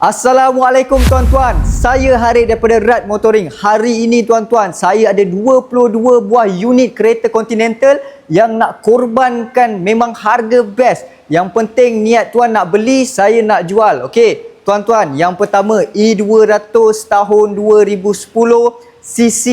Assalamualaikum tuan-tuan. Saya Harith daripada Rad Motoring. Hari ini tuan-tuan, saya ada 22 buah unit kereta Continental yang nak korbankan memang harga best. Yang penting niat tuan nak beli, saya nak jual. Okey, tuan-tuan, yang pertama E200 tahun 2010 cc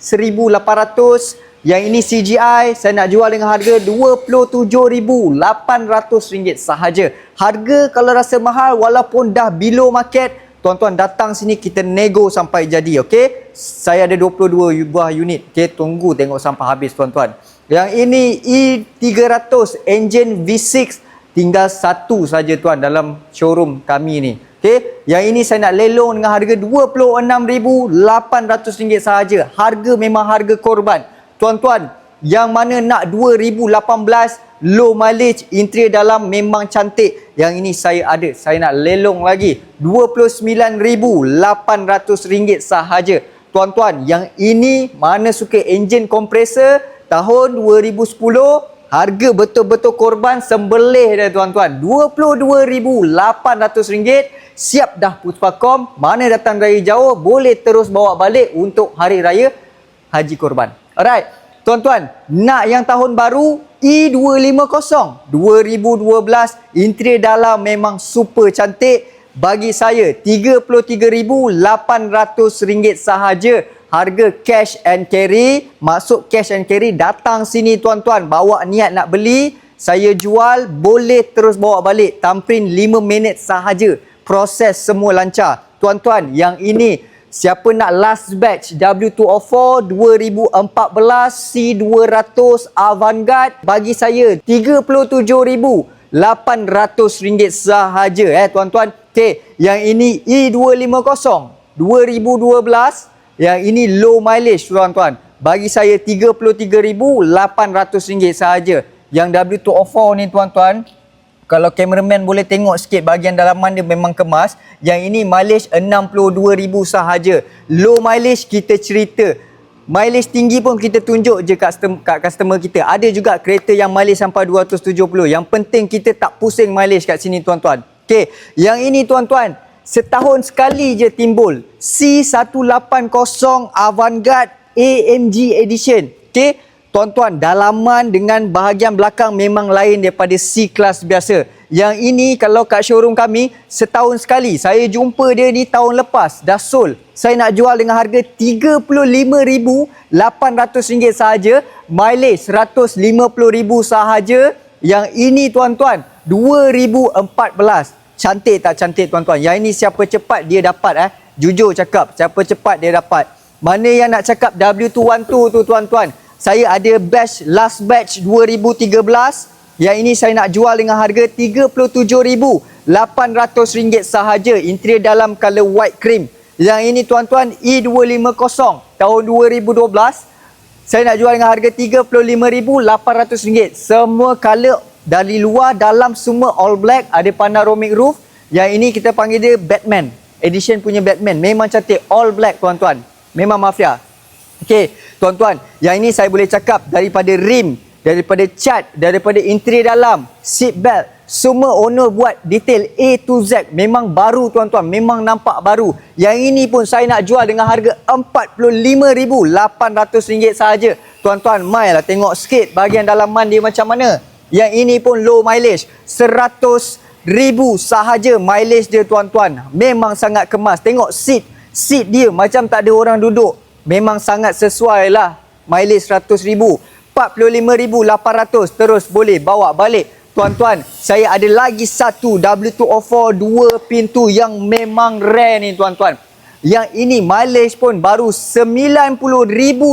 1800. Yang ini CGI, saya nak jual dengan harga RM27,800 sahaja. Harga kalau rasa mahal walaupun dah below market, tuan-tuan datang sini kita nego sampai jadi, okey? Saya ada 22 buah unit. Okey, tunggu tengok sampai habis tuan-tuan. Yang ini E300 engine V6, tinggal satu saja tuan dalam showroom kami ni. Okey, yang ini saya nak lelong dengan harga RM26,800 sahaja. Harga memang harga korban. Tuan-tuan, yang mana nak 2018 low mileage, interior dalam memang cantik. Yang ini saya ada, saya nak lelong lagi RM29,800 sahaja. Tuan-tuan, yang ini mana suka engine compressor tahun 2010, harga betul-betul korban sembelih dia tuan-tuan. RM22,800, siap dah Puspakom. Mana datang dari jauh boleh terus bawa balik untuk hari raya Haji Korban. Alright, tuan-tuan, nak yang tahun baru E250 2012, interior dalam memang super cantik. Bagi saya RM33,800 sahaja. Harga cash and carry. Masuk cash and carry, datang sini tuan-tuan, bawa niat nak beli, saya jual, boleh terus bawa balik. Tamprin 5 minit sahaja. Proses semua lancar. Tuan-tuan, yang ini siapa nak last batch W204 2014 C200 Avantgarde, bagi saya RM37,800 sahaja tuan-tuan. Okey, yang ini E250 2012, yang ini low mileage tuan-tuan. Bagi saya RM33,800 sahaja. Yang W204 ni tuan-tuan, kalau cameraman boleh tengok sikit bahagian dalaman dia memang kemas. Yang ini mileage 62,000 sahaja. Low mileage kita cerita. Mileage tinggi pun kita tunjuk je kat customer kita. Ada juga kereta yang mileage sampai 270. Yang penting kita tak pusing mileage kat sini tuan-tuan. Okey, yang ini tuan-tuan, setahun sekali je timbul. C180 Avantgarde AMG Edition. Okey, tuan-tuan, dalaman dengan bahagian belakang memang lain daripada C-Class biasa. Yang ini kalau kat showroom kami, setahun sekali. Saya jumpa dia ni tahun lepas, dah sold. Saya nak jual dengan harga RM35,800 sahaja. Mileage 150,000 sahaja. Yang ini tuan-tuan, 2014. Cantik tak cantik tuan-tuan? Yang ini siapa cepat dia dapat. Jujur cakap, siapa cepat dia dapat. Mana yang nak cakap W212 tu tuan-tuan, saya ada batch last batch 2013. Yang ini saya nak jual dengan harga RM37,800 sahaja. Interior dalam color white cream. Yang ini tuan-tuan E250 tahun 2012. Saya nak jual dengan harga RM35,800. Semua color dari luar dalam semua all black. Ada panoramic roof. Yang ini kita panggil dia Batman Edition punya Batman. Memang cantik, all black tuan-tuan. Memang mafia. Okey, tuan-tuan, yang ini saya boleh cakap daripada rim, daripada cat, daripada interior dalam, seat belt, semua owner buat detail A to Z. Memang baru tuan-tuan, memang nampak baru. Yang ini pun saya nak jual dengan harga RM45,800 sahaja. Tuan-tuan, mailah tengok sikit bahagian dalaman dia macam mana. Yang ini pun low mileage, 100,000 sahaja mileage dia tuan-tuan. Memang sangat kemas. Tengok seat dia macam tak ada orang duduk. Memang sangat sesuai lah. Mileage 100,000. RM45,800. Terus boleh bawa balik. Tuan-tuan, saya ada lagi satu W204 2 pintu yang memang rare ni tuan-tuan. Yang ini mileage pun baru 90,000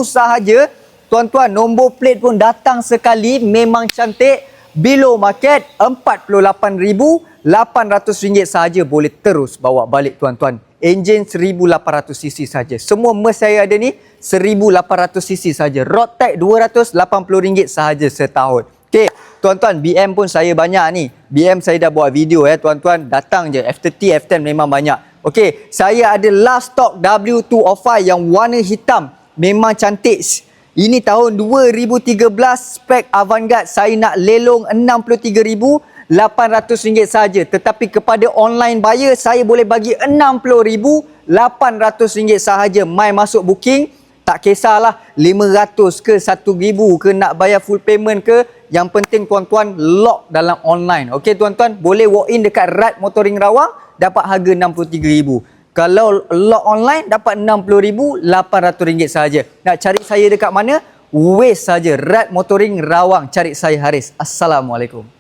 sahaja. Tuan-tuan, nombor plate pun datang sekali. Memang cantik. Below market RM48,800 sahaja. Boleh terus bawa balik tuan-tuan. Enjin 1800cc saja. Semua mes saya ada ni 1800cc saja. Road tax RM280 sahaja setahun. Okey, tuan-tuan, BM pun saya banyak ni. BM saya dah buat video tuan-tuan. Datang je. F30, F10 memang banyak. Okey, saya ada last stock W205 yang warna hitam. Memang cantik. Ini tahun 2013, spek Avantgarde. Saya nak lelong 63,000. RM800 saja. Tetapi kepada online buyer saya boleh bagi RM60,800 sahaja. Mai masuk booking, tak kisahlah 500 ke 1,000 ke nak bayar full payment ke. Yang penting tuan-tuan lock dalam online. Okey tuan-tuan, boleh walk in dekat Rad Motoring Rawang dapat harga RM63,000. Kalau lock online dapat RM60,800 sahaja. Nak cari saya dekat mana? Waze saja, Rad Motoring Rawang. Cari saya Haris. Assalamualaikum.